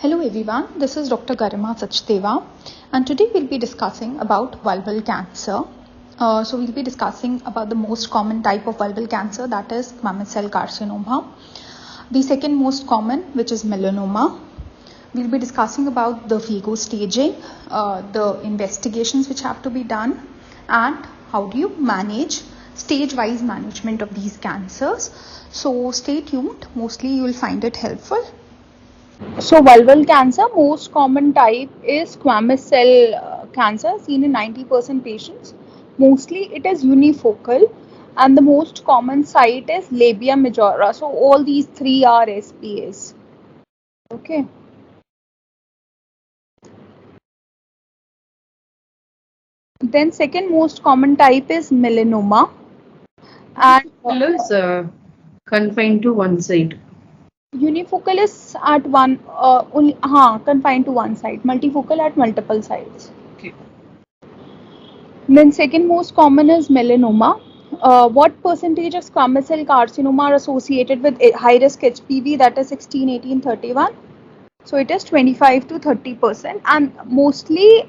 Hello everyone, this is Dr. Garima Sachdeva and today we'll be discussing about vulval cancer. So we'll be discussing about the most common type of vulval cancer, that is squamous cell carcinoma. The second most common, which is melanoma. We'll be discussing about the FIGO staging, the investigations which have to be done, and how do you manage stage-wise management of these cancers. So stay tuned, mostly you will find it helpful. So vulval cancer, most common type is squamous cell cancer seen in 90% patients. Mostly it is unifocal and the most common site is labia majora. So all these three are SPAs. Okay. Then second most common type is melanoma. And Unifocal is confined to one side. unifocal is at one only confined to one side. Multifocal at multiple sides. Okay. Then second most common is melanoma. What percentage of squamous cell carcinoma are associated with high risk HPV, that is 16, 18, 31? So it is 25 to 30%, and mostly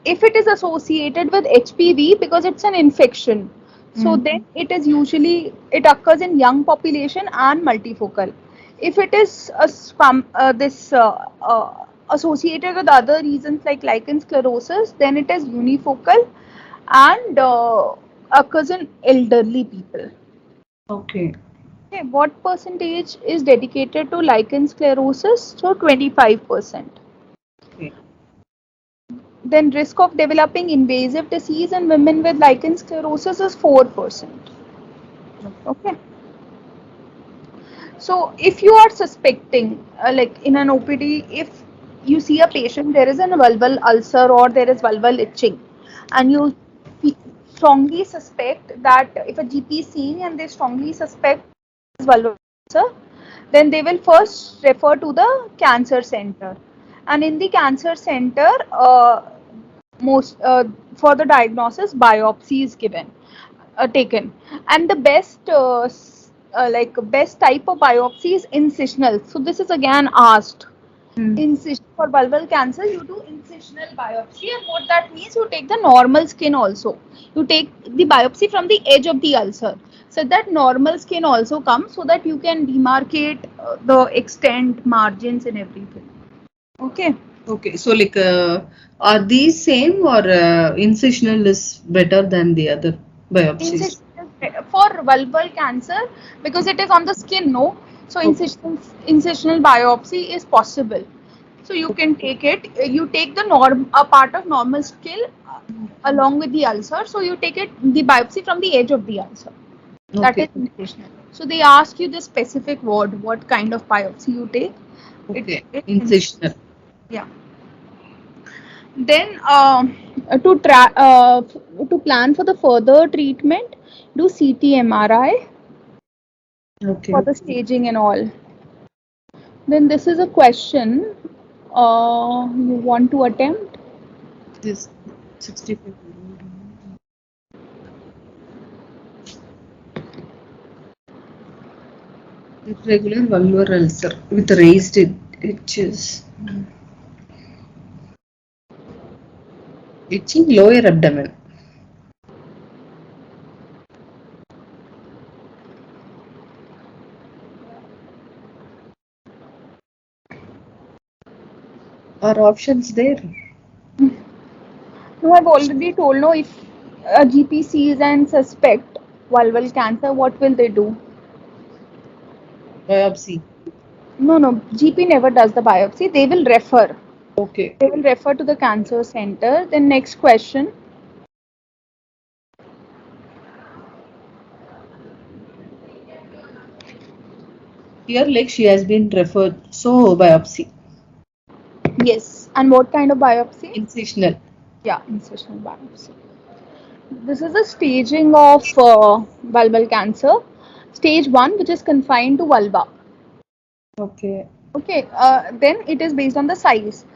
if it is associated with HPV because it's an infection, so then it is usually it occurs in young population and multifocal. If it is a associated with other reasons like lichen sclerosis, then it is unifocal and occurs in elderly people. Okay. Okay, what percentage is dedicated to lichen sclerosis? So 25%. Okay. Then risk of developing invasive disease in women with lichen sclerosis is 4%. Okay. So if you are suspecting, like in an OPD, if you see a patient, there is a vulval ulcer or there is vulval itching, and you strongly suspect that if a GP is seeing and they strongly suspect vulval ulcer, then they will first refer to the cancer center. And in the cancer center, most for the diagnosis, biopsy is taken, and the best type of biopsy is incisional. So this is again asked. Incision for vulval cancer, you do incisional biopsy, and what that means, you take the normal skin also. You take the biopsy from the edge of the ulcer, so that normal skin also comes, so that you can demarcate the extent, margins, and everything. Okay. Okay. So are these same or incisional is better than the other biopsies? Incisional for vulval cancer because it is on the skin, no. So Okay. incisional biopsy is possible. So you can take it. You take the a part of normal skin along with the ulcer. So you take the biopsy from the edge of the ulcer. That is Okay. incisional. So they ask you the specific word, what kind of biopsy you take. Okay. It's Incisional. yeah. Then to plan for the further treatment, do CT MRI Okay. for the staging and all. Then this is a question you want to attempt. This 65. Irregular vulvar ulcer with raised edges. Itching lower abdomen. Are options there? No, I've already told. No, if a GP sees and suspect vulval cancer, what will they do? Biopsy. No, GP never does the biopsy. They will refer. Okay. They will refer to the cancer center. Then next question. Here, like she has been referred, so biopsy. Yes. And what kind of biopsy? Incisional. Yeah, incisional biopsy. This is a staging of vulval cancer. Stage 1, which is confined to vulva. Okay. Okay, then it is based on the size.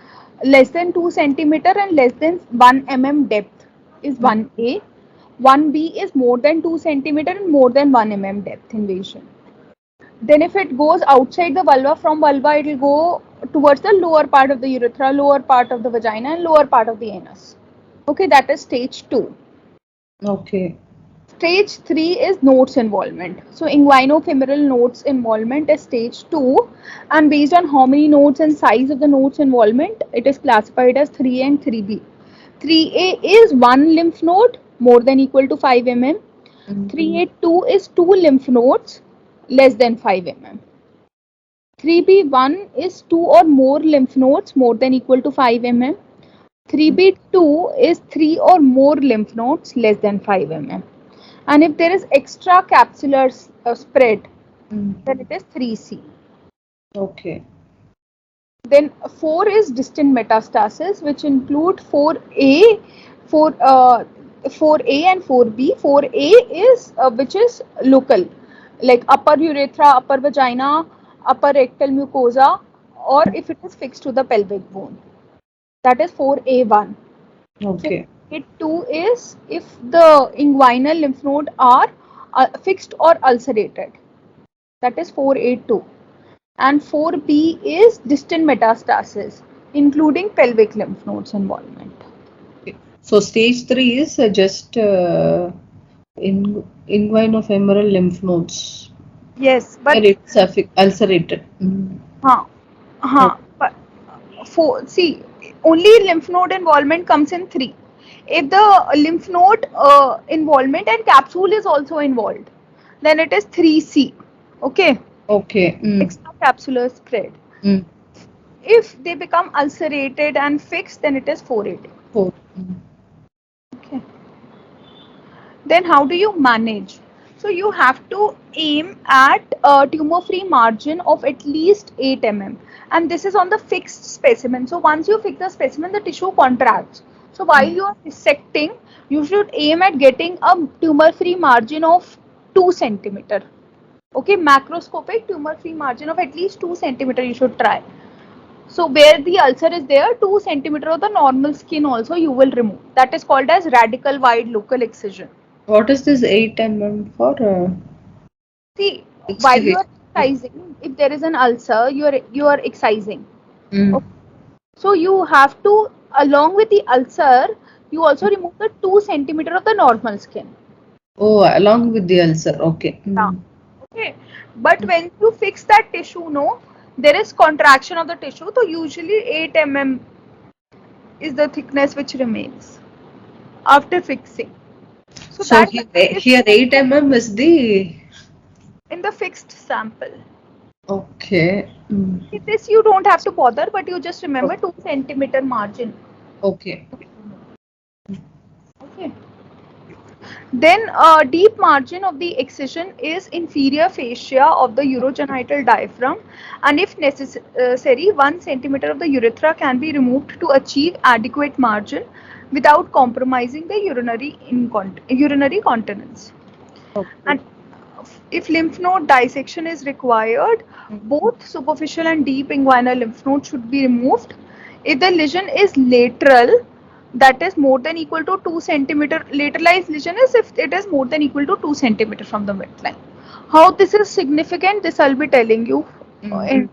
Less than 2 centimeter and less than 1 mm depth is 1A. 1B is more than 2 centimeter and more than 1 mm depth invasion. Then if it goes outside the vulva, from vulva it will go towards the lower part of the urethra, lower part of the vagina, and lower part of the anus. Okay, that is stage 2. Okay. Stage 3 is nodes involvement. So inguinofemoral nodes involvement is stage 2, and based on how many nodes and size of the nodes involvement, it is classified as 3A and 3B. 3A is 1 lymph node more than equal to 5 mm. 3A2 is 2 lymph nodes less than 5 mm. 3B1 is 2 or more lymph nodes more than equal to 5 mm. 3B2 is 3 or more lymph nodes less than 5 mm. And if there is extra capsular spread, then it is 3C. Okay. Then 4 is distant metastasis, which include 4A, 4A and 4B. 4A is which is local, like upper urethra, upper vagina, upper rectal mucosa, or if it is fixed to the pelvic bone. That is 4A1. Okay. 4A2 is if the inguinal lymph node are fixed or ulcerated. That is 4A2. And 4B is distant metastasis, including pelvic lymph nodes involvement. So stage 3 is just inguinofemoral lymph nodes. Yes, but Where it's ulcerated. but see, only lymph node involvement comes in 3. If the lymph node involvement and capsule is also involved, then it is 3C. Okay. Okay. Extracapsular spread. If they become ulcerated and fixed, then it is 4A2. 4. Okay. Then how do you manage? So you have to aim at a tumor-free margin of at least 8 mm, and this is on the fixed specimen. So once you fix the specimen, the tissue contracts. So while you are dissecting, you should aim at getting a tumor-free margin of 2 centimeter. Okay, macroscopic tumor-free margin of at least 2 centimeter you should try. So where the ulcer is there, 2 centimeter of the normal skin also you will remove. That is called as radical wide local excision. What is this 8 mm for? See, while you are excising, if there is an ulcer, you are excising. Okay. So you have to, along with the ulcer, you also remove the 2 centimeter of the normal skin. Oh, along with the ulcer. Okay. Yeah. Okay. But when you fix that tissue, no, there is contraction of the tissue. So usually 8 mm is the thickness which remains after fixing. So that here 8 mm is the in the fixed sample. Okay. This you don't have to bother, but you just remember 2 centimeter margin. Okay. Okay. Then deep margin of the excision is inferior fascia of the urogenital diaphragm, and if necessary 1 centimeter of the urethra can be removed to achieve adequate margin without compromising the urinary continence. Okay. And if lymph node dissection is required, both superficial and deep inguinal lymph nodes should be removed. If the lesion is lateral, that is more than equal to 2 centimeter. Lateralized lesion is if it is more than equal to 2 centimeter from the midline. How this is significant, this I'll be telling you in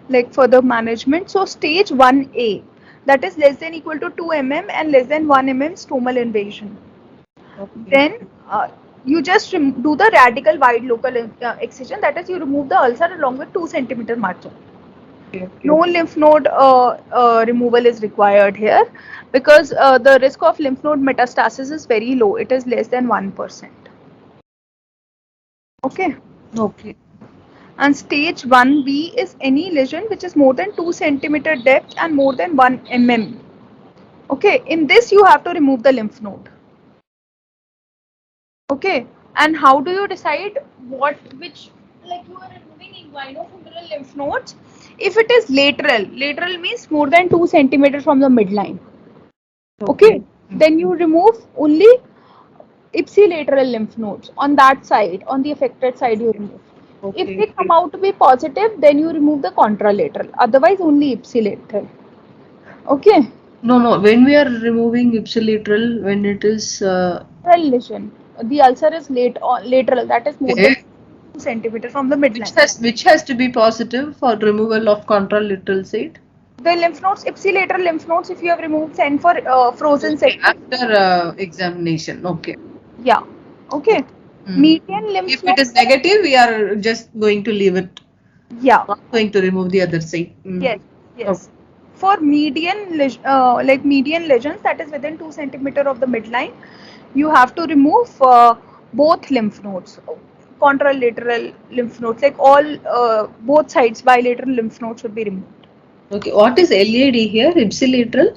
like further management. So stage 1A, that is less than equal to 2 mm and less than 1 mm stomal invasion. Okay. Then you just do the radical wide local excision, that is you remove the ulcer along with 2 centimeter margin. Okay. No lymph node removal is required here because the risk of lymph node metastasis is very low. It is less than 1%. Okay. Okay. And stage 1B is any lesion which is more than 2 centimeter depth and more than 1 mm. Okay. In this you have to remove the lymph node. Okay. And how do you decide which, like you are removing inguinofemoral lymph nodes? If it is lateral means more than 2 centimeters from the midline. Okay. Then you remove only ipsilateral lymph nodes on that side, on the affected side you remove. Okay. If they come out to be positive, then you remove the contralateral. Otherwise, only ipsilateral. Okay. No. When we are removing ipsilateral, when it is lesion, the ulcer is lateral. That is more than 2 centimeter from the midline. Which has to be positive for removal of contralateral site? The lymph nodes, ipsilateral lymph nodes, if you have removed, send for frozen section. After examination, okay. Yeah. Okay. Median lymph If node. it is negative, we are just going to leave it. Yeah. Not going to remove the other side. Yes. Yes. Okay. For median median lesions, that is within 2 centimeter of the midline, you have to remove both lymph nodes, contralateral lymph nodes, like all both sides, bilateral lymph nodes should be removed. Okay. What is LAD here? Ipsilateral?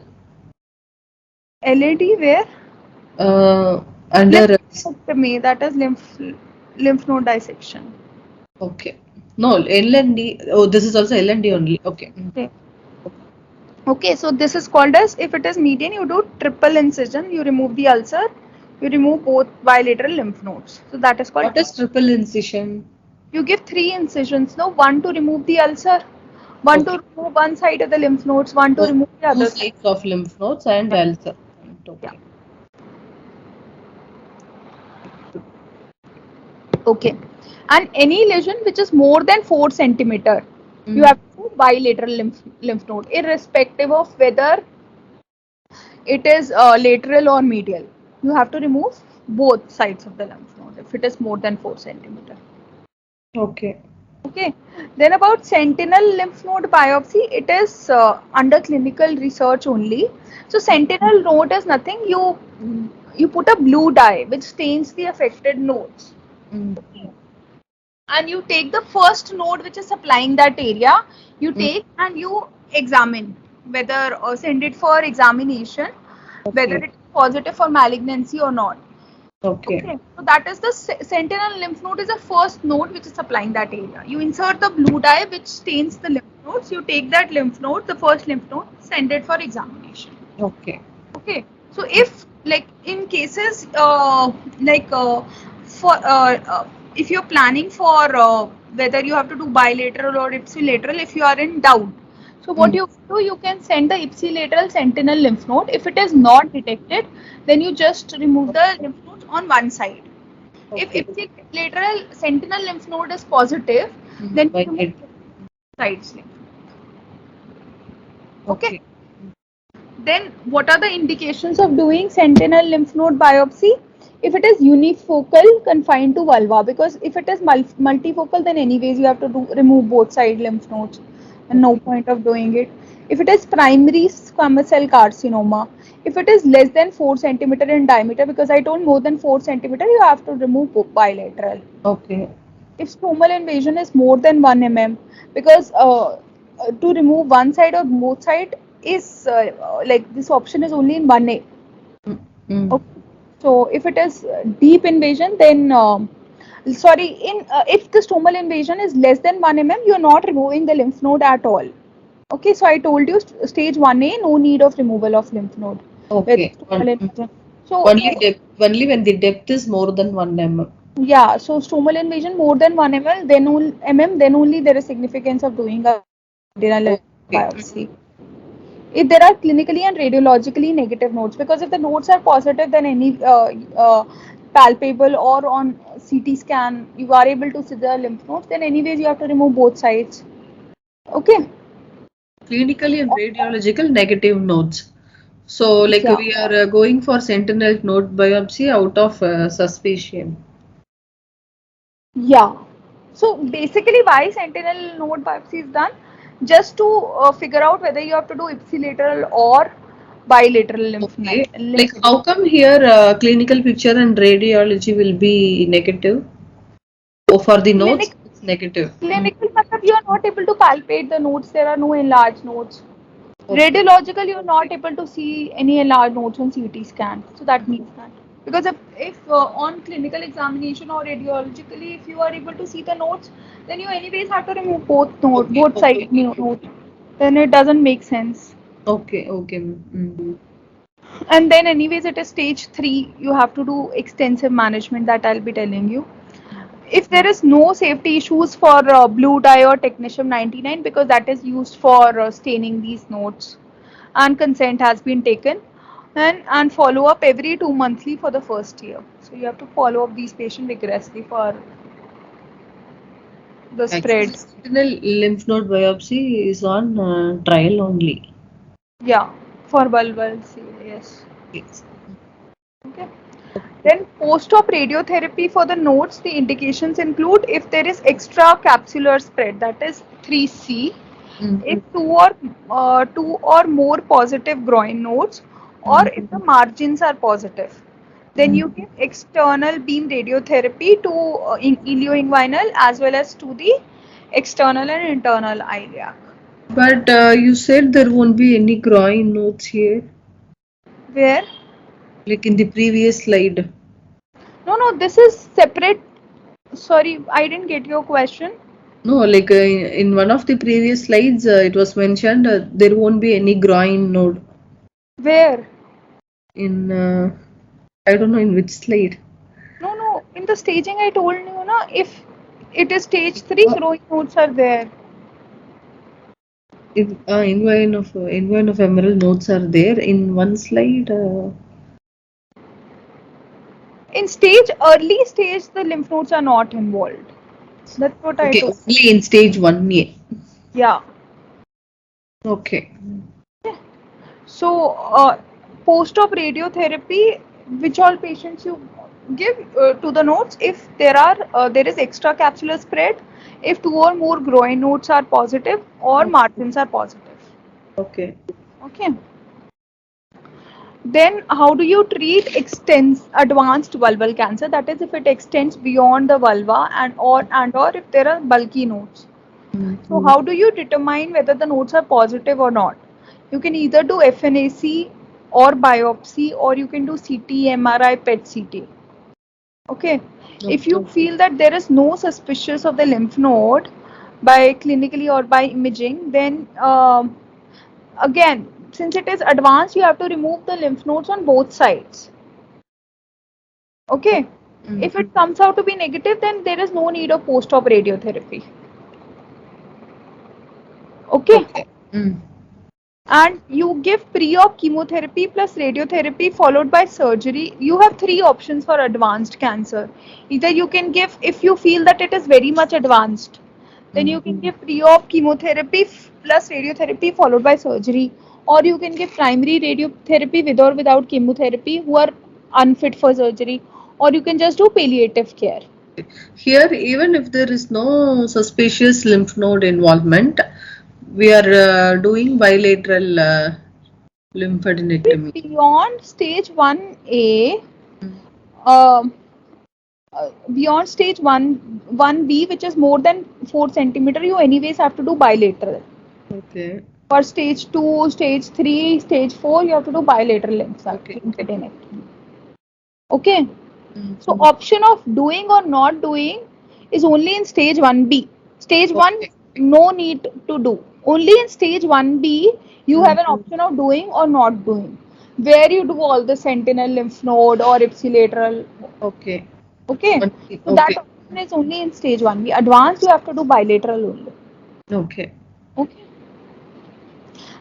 LAD where? Under. Lymphdectomy, that is lymph node dissection. Okay. No, LND. Oh, this is also LND only. Okay. Okay. Okay, so this is called as, if it is median, you do triple incision, you remove the ulcer, you remove both bilateral lymph nodes. So that is called. What is triple incision? You give 3 incisions, no? One to remove the ulcer, one to remove one side of the lymph nodes, one to remove the other side. 2 sides of lymph nodes and ulcer. Okay. Yeah. Okay. And any lesion which is more than 4 centimeter, you have to do bilateral lymph node, irrespective of whether it is lateral or medial. You have to remove both sides of the lymph node if it is more than 4 centimeter. Okay. Okay. Then about sentinel lymph node biopsy, it is under clinical research only. So sentinel node is nothing. You put a blue dye which stains the affected nodes. And you take the first node which is supplying that area, you take and you examine whether, or send it for examination, whether it is positive for malignancy or not. Okay. So that is the sentinel lymph node, is the first node which is supplying that area. You insert the blue dye which stains the lymph nodes. You take that lymph node, the first lymph node, send it for examination. Okay. Okay. So if, like in cases if you're planning for whether you have to do bilateral or ipsilateral, if you are in doubt, so what you do, you can send the ipsilateral sentinel lymph node. If it is not detected, then you just remove the lymph nodes on one side. If ipsilateral sentinel lymph node is positive, then you remove sides lymph node. Okay. Then what are the indications of doing sentinel lymph node biopsy? If it is unifocal, confined to vulva, because if it is multifocal, then anyways you have to remove both side lymph nodes, and no point of doing it. If it is primary squamous cell carcinoma, if it is less than 4 centimeter in diameter, because I told more than 4 centimeter, you have to remove bilateral. Okay. If stromal invasion is more than 1 mm, because to remove one side or both side is like this option is only in 1A. Okay. So if it is deep invasion, then if the stromal invasion is less than 1 mm, you are not removing the lymph node at all. Okay, so I told you stage 1A, no need of removal of lymph node. Okay. So only when the depth is more than 1 mm. Yeah, so stromal invasion more than 1 mm, then only there is significance of doing a biopsy. If there are clinically and radiologically negative nodes, because if the nodes are positive, then any palpable or on CT scan you are able to see the lymph nodes, then anyways you have to remove both sides. Okay. Clinically and radiological negative nodes. So like we are going for sentinel node biopsy out of suspicion. Yeah. So basically why sentinel node biopsy is done? Just to figure out whether you have to do ipsilateral or bilateral lymph node. Like how come here clinical picture and radiology will be negative? Oh, for the nodes, it's negative. Clinical, you are not able to palpate the nodes. There are no enlarged nodes. Radiological, you are not able to see any enlarged nodes on CT scan. So that means that. Because if on clinical examination or radiologically, if you are able to see the nodes, then you anyways have to remove both nodes, both side nodes. Then it doesn't make sense. Okay. And then anyways, it is stage 3. You have to do extensive management that I'll be telling you. If there is no safety issues for blue dye or technetium 99, because that is used for staining these nodes, and consent has been taken, and follow up every 2 monthly for the first year. So you have to follow up these patients rigorously for the Actually, spread. sentinel lymph node biopsy is on trial only. Yeah, for vulval seal, yes. Yes. Okay. Then post-op radiotherapy for the nodes, the indications include if there is extra capsular spread, that is 3C, Mm. if two or more positive groin nodes, or Mm. if the margins are positive. Then you Mm. give external beam radiotherapy to ilioinguinal as well as to the external and internal iliac. But you said there won't be any groin nodes here, Where? like in the previous slide. No, this is separate. Sorry, I didn't get your question. No, like in one of the previous slides, it was mentioned there won't be any groin node Where? in, I don't know in which slide. No. In the staging, I told you, na, if it is stage 3, growing nodes are there. In one of emerald nodes are there in one slide. In early stage, the lymph nodes are not involved. That's what I Okay, told. only in stage 1A. Yeah. Okay. So, post-op radiotherapy, which all patients you give to the nodes if there is extra capsular spread, if two or more groin nodes are positive or margins are positive. Okay. Okay. Then, how do you treat advanced vulval cancer? That is, if it extends beyond the vulva and or if there are bulky nodes. Mm. So, how do you determine whether the nodes are positive or not? You can either do FNAC or biopsy, or you can do CT, MRI, PET CT. Okay. If you feel that there is no suspicious of the lymph node by clinically or by imaging, then again, since it is advanced, you have to remove the lymph nodes on both sides. Okay. Mm. If it comes out to be negative, then there is no need of post-op radiotherapy. Okay. Okay. Mm. And you give pre-op chemotherapy plus radiotherapy followed by surgery. You have three options for advanced cancer. Either you can give, if you feel that it is very much advanced, then you can give pre-op chemotherapy plus radiotherapy followed by surgery, or you can give primary radiotherapy with or without chemotherapy who are unfit for surgery, or you can just do palliative care. Here, even if there is no suspicious lymph node involvement, we are doing bilateral lymphadenectomy. Beyond stage 1A, Mm. beyond stage 1B, which is more than 4 centimeter, you anyways have to do bilateral. Okay. For stage 2, stage 3, stage 4, you have to do bilateral Okay. lymphadenectomy. Okay. Mm. So option of doing or not doing is only in stage 1B. Stage 1, Okay. no need to do. Only in stage 1B, you have an option of doing or not doing, where you do all the sentinel lymph node or ipsilateral. Okay. Okay. So that Okay. option is only in stage 1B. Advanced, you have to do bilateral only. Okay. Okay.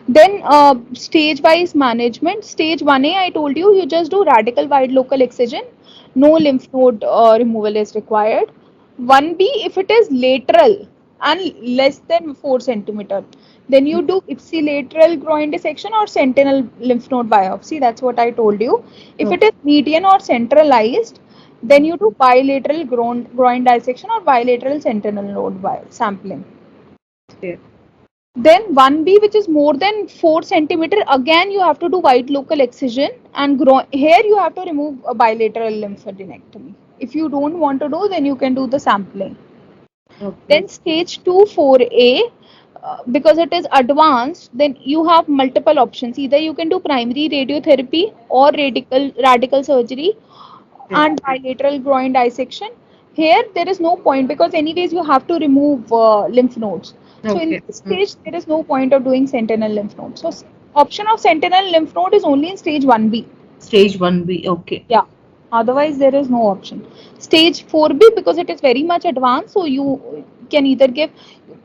Then stage wise management. Stage 1A, I told you, you just do radical wide local excision. No lymph node removal is required. 1B, if it is lateral and less than 4 centimeter, then you do ipsilateral groin dissection or sentinel lymph node biopsy. That's what I told you. If it Okay. is median or centralized, then you do bilateral groin dissection or bilateral sentinel node sampling. Yeah. Then 1B, which is more than 4 centimeter, again you have to do wide local excision and here you have to remove a bilateral lymphadenectomy. If you don't want to do, then you can do the sampling. Okay. Then stage 2, 4A, because it is advanced, then you have multiple options. Either you can do primary radiotherapy or radical surgery Yeah. and bilateral groin dissection. Here there is no point because anyways you have to remove lymph nodes. So in Okay. this stage there is no point of doing sentinel lymph node. So option of sentinel lymph node is only in stage 1B. Stage 1B. Okay. Yeah. Otherwise there is no option. Stage 4B, because it is very much advanced, so you can either give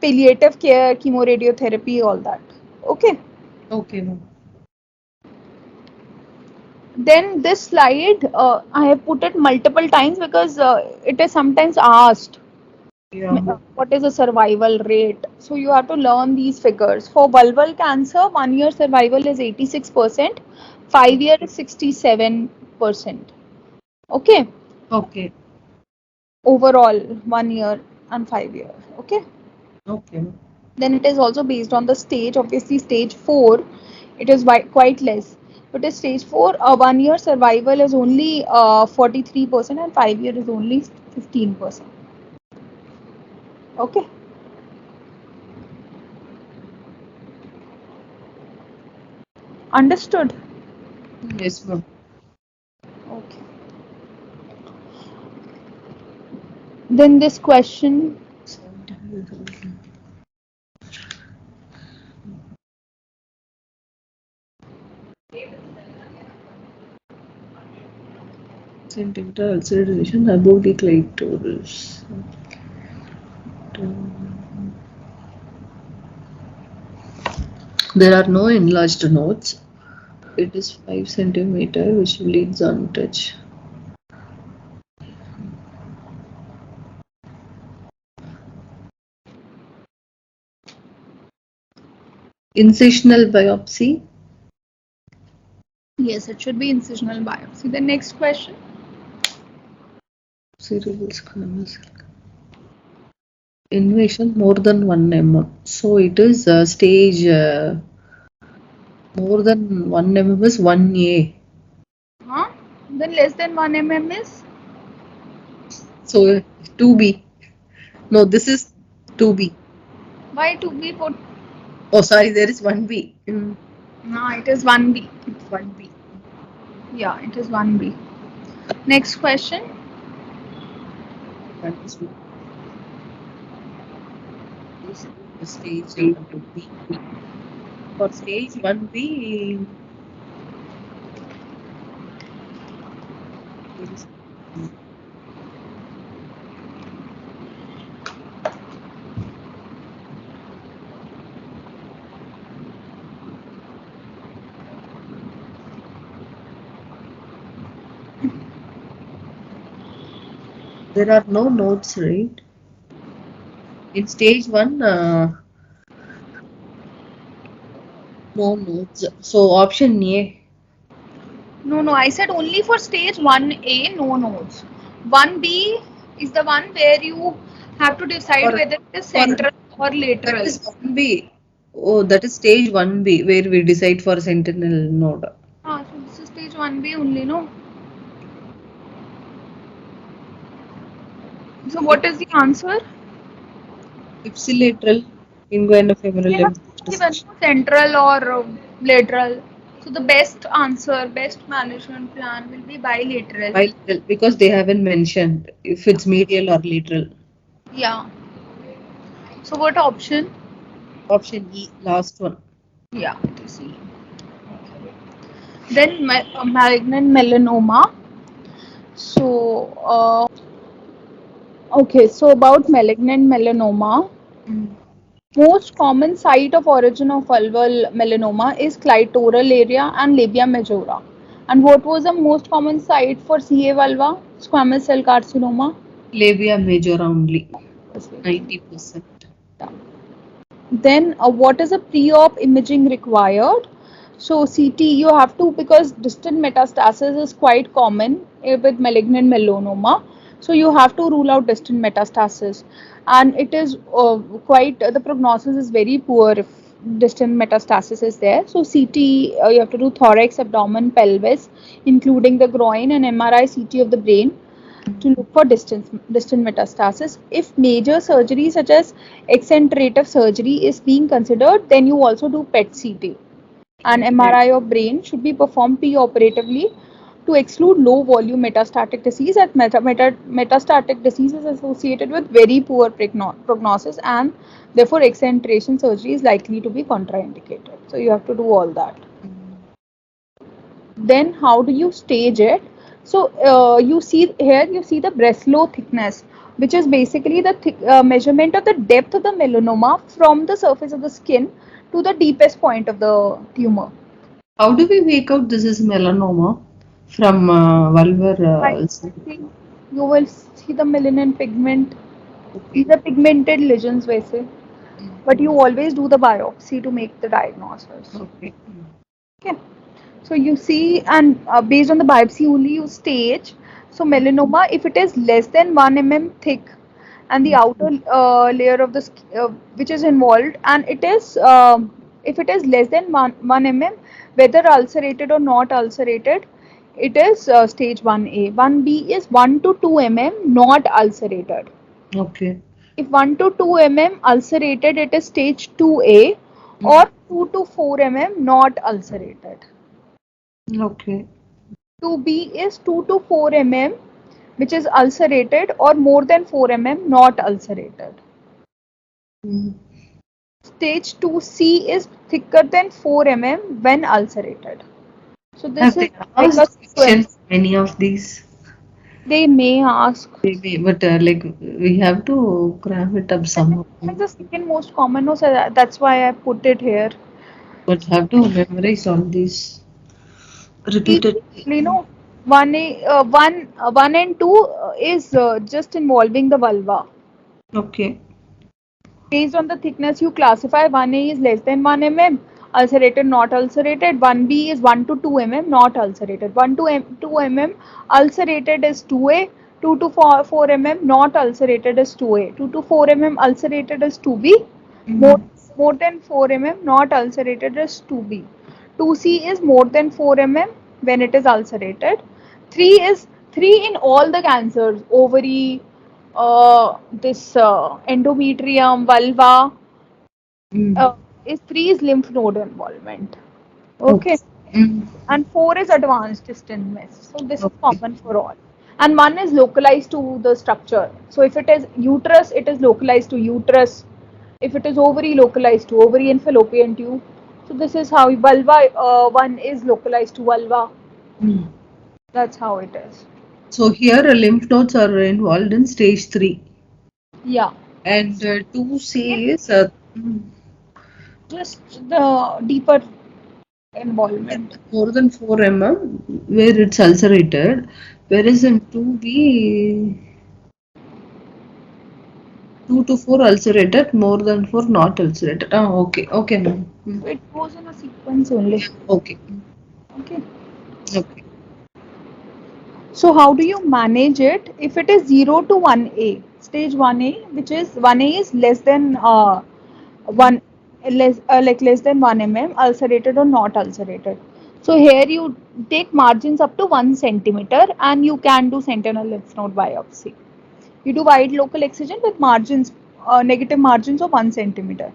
palliative care, chemoradiotherapy, all that. Okay. Okay. Then this slide I have put it multiple times because it is sometimes asked. Yeah. What is the survival rate? So you have to learn these figures. For vulval cancer, 1 year survival is 86%, 5 year is 67%. Okay, Okay. overall 1 year and 5 year. Okay. Okay. Then it is also based on the stage. Obviously, stage 4, it is quite less. But at stage 4, 1 year survival is only 43% and 5 year is only 15%. Okay. Understood. Yes, ma'am. Okay. Then this question, Sentinel ulceration above the clitoris. There are no enlarged nodes. It is 5 centimeter, which bleeds untouched. Incisional biopsy. yes, it should be incisional biopsy. The next question, Cerebral squamous. Invasion more than 1 mm. So it is stage more than 1 mm is 1A. huh? Then less than 1 mm is, So 2B. No, this is 2B. why to be put? Oh, sorry, there is 1B. No, it is 1B. 1B. Yeah, it is 1B. Next question, That is stage 1B. For stage 1B, there is there are no nodes, right? In stage 1, no nodes. So option A. no, I said only for stage 1A, no nodes. 1B is the one where you have to decide For, whether it is for central or that lateral. is 1B. Oh, that is stage 1B where we decide for sentinel node. Ah, so this is stage 1B only, no? So what is the answer? Ipsilateral inguinofemoral They have lymph not given dissection. central or lateral. So the best answer, best management plan will be bilateral. Bilateral, because they haven't mentioned if it's medial or lateral. Yeah. So what option? Option E, last one. Yeah, it is E. Then malignant melanoma. So, okay, so about malignant melanoma, most common site of origin of vulval melanoma is clitoral area and labia majora. And what was the most common site for CA vulva? Squamous cell carcinoma. Labia major only, Yes, labia. 90%. Yeah. Then what is a pre-op imaging required? So CT you have to, because distant metastasis is quite common with malignant melanoma. So you have to rule out distant metastasis, and it is quite the prognosis is very poor if distant metastasis is there. So CT you have to do thorax, abdomen, pelvis, including the groin, and MRI CT of the brain to look for distant metastasis. If major surgery such as excentrative surgery is being considered, then you also do PET CT. An MRI of brain should be performed pre-operatively to exclude low volume metastatic disease, as metastatic disease is associated with very poor prognosis, and therefore excentrate surgery is likely to be contraindicated. So you have to do all that. Then how do you stage it? So you see here, you see the Breslow thickness, which is basically the measurement of the depth of the melanoma from the surface of the skin to the deepest point of the tumor. How do we make out this is melanoma from vulvar By ulcer? testing, you will see the melanin pigment These are pigmented lesions वैसे, but you always do the biopsy to make the diagnosis. Okay. Okay. So you see, and based on the biopsy only you stage. So melanoma, if it is less than 1 mm thick, and the outer layer of the which is involved, and it is if it is less than 1 mm, whether ulcerated or not ulcerated, it is stage 1A. 1B is 1 to 2 mm not ulcerated. Okay. If 1 to 2 mm ulcerated, it is stage 2A, or 2 to 4 mm not ulcerated. Okay. 2B is 2 to 4 mm, which is ulcerated, or more than 4 mm not ulcerated. Mm. Stage 2C is thicker than 4 mm when ulcerated. So this Have is they like a asked sequence. questions any of these? They may ask. Maybe, but like we have to cram it up somehow. It's the second most common, no, so that's why I put it here. But have to memorize all these repeated. You know, one and two is just involving the vulva. Okay. Based on the thickness, you classify 1A is less than 1 mm, ulcerated, not ulcerated. 1B is 1 to 2 mm, not ulcerated. 1 to 2 mm, ulcerated is 2A. 2 to 4 mm, not ulcerated is 2A. 2 to 4 mm, ulcerated is 2B. More, Mm. more than 4 mm, not ulcerated is 2B. 2C is more than 4 mm when it is ulcerated. 3 is 3 in all the cancers, ovary, this endometrium, vulva, Mm. is 3 is lymph node involvement. Okay. Okay. Mm. And 4 is advanced stillness. So this is Okay. common for all. And 1 is localized to the structure. So if it is uterus, it is localized to uterus. If it is ovary, localized to ovary and fallopian tube. So this is how vulva, 1 is localized to vulva. Mm. That's how it is. So here lymph nodes are involved in stage 3. Yeah. And 2 says Just the deeper involvement. more than 4 where it's ulcerated, whereas in 2B 2 to 4 ulcerated, more than 4 not ulcerated. Ah, okay, okay, ma'am. So it goes in a sequence only. Okay, Okay. okay. So how do you manage it if it is 0 to 1A? Stage 1A, which is 1A is less than 1 less than 1 mm, ulcerated or not ulcerated. So here you take margins up to 1 centimeter, and you can do sentinel lymph node biopsy. You do wide local excision with margins, negative margins of 1 centimeter.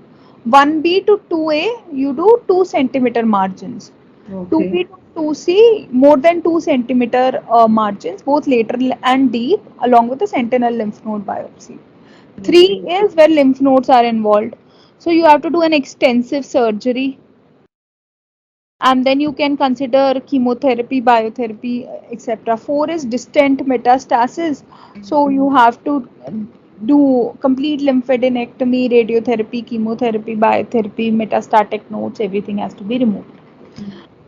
1B to 2A, you do 2 centimeter margins. Okay. 2B to 2C, more than 2 centimeter margins, both lateral and deep, along with the sentinel lymph node biopsy. 3 is where lymph nodes are involved. So you have to do an extensive surgery, and then you can consider chemotherapy, biotherapy, etc. 4 is distant metastasis, so you have to do complete lymphadenectomy, radiotherapy, chemotherapy, biotherapy, metastatic nodes, everything has to be removed.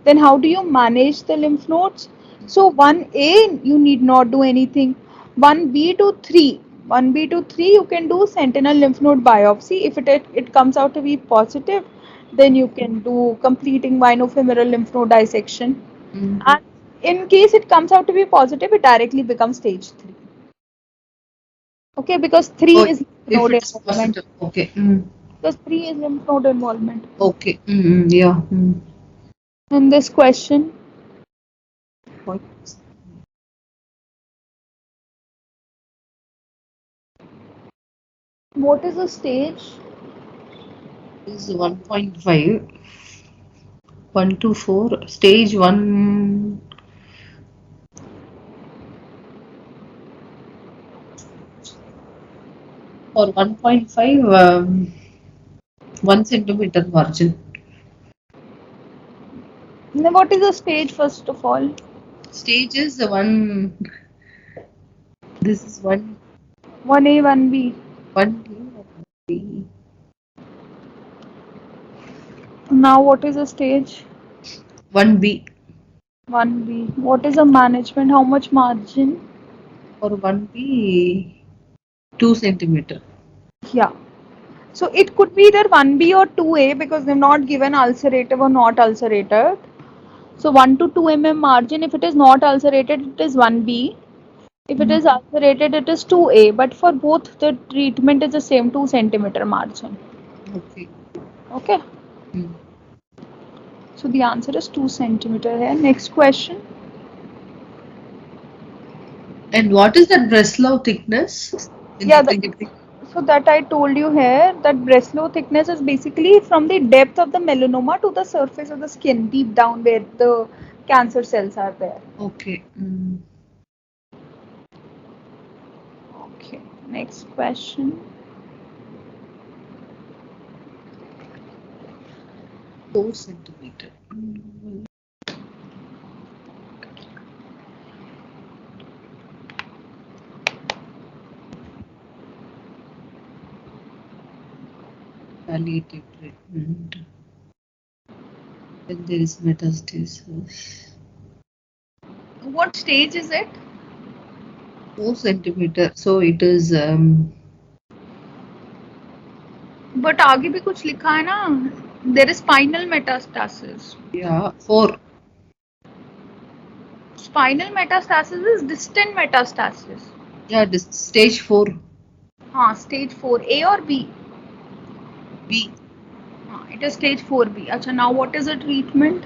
Then how do you manage the lymph nodes? So 1A, you need not do anything. 1B to 3, 1B to 3, you can do sentinel lymph node biopsy. If it comes out to be positive, then you can do completing vinofemoral lymph node dissection. And in case it comes out to be positive, it directly becomes stage 3. Okay, because 3 Oh, is lymph if node it is involvement. positive. Okay. Because 3 is lymph node involvement. Okay. Yeah. In this question, What what is the stage? is 1.5? 1 to 4. Stage 1 or 1.5, 1 centimeter margin. What is the stage first of all? Stage is the one. This is 1A, 1B. 1B. Now what is the stage? 1B 1B. What is the management? How much margin? or 1B. 2 centimeter. Yeah. So it could be either 1B or 2A because they've not given ulcerative or not ulcerated. So 1 to 2 mm margin. If it is not ulcerated, it is 1B. If it is ulcerated, it is 2A. But for both, the treatment is the same 2 centimeter margin. Okay. Okay. Mm. So the answer is 2 centimeter here. Next question. And what is that Breslau thickness? Yeah, so that I told you here that Breslau thickness is basically from the depth of the melanoma to the surface of the skin, deep down where the cancer cells are there. Okay. Okay, next question. 4 centimeter. Palliative treatment. When there is metastasis. What stage is it? 4 centimeter. So it is But आगे भी कुछ लिखा है ना. There is spinal metastasis. yeah, 4. Spinal metastasis is distant metastasis. Yeah, this stage 4. हाँ, stage 4A or B? B. It is stage 4B. अच्छा, now what is the treatment?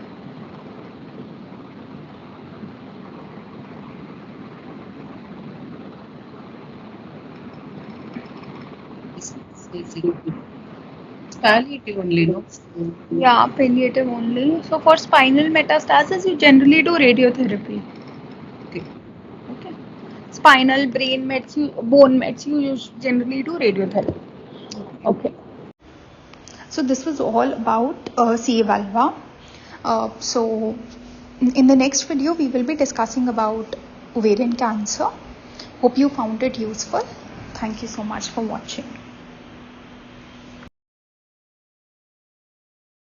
It's palliative only, no? Yeah, palliative only. So for spinal metastasis, you generally do radiotherapy. Okay. Okay. Spinal, brain mets, bone mets, you generally do radiotherapy. Okay. So this was all about CA vulva. So in the next video we will be discussing about ovarian cancer. Hope you found it useful. Thank you so much for watching.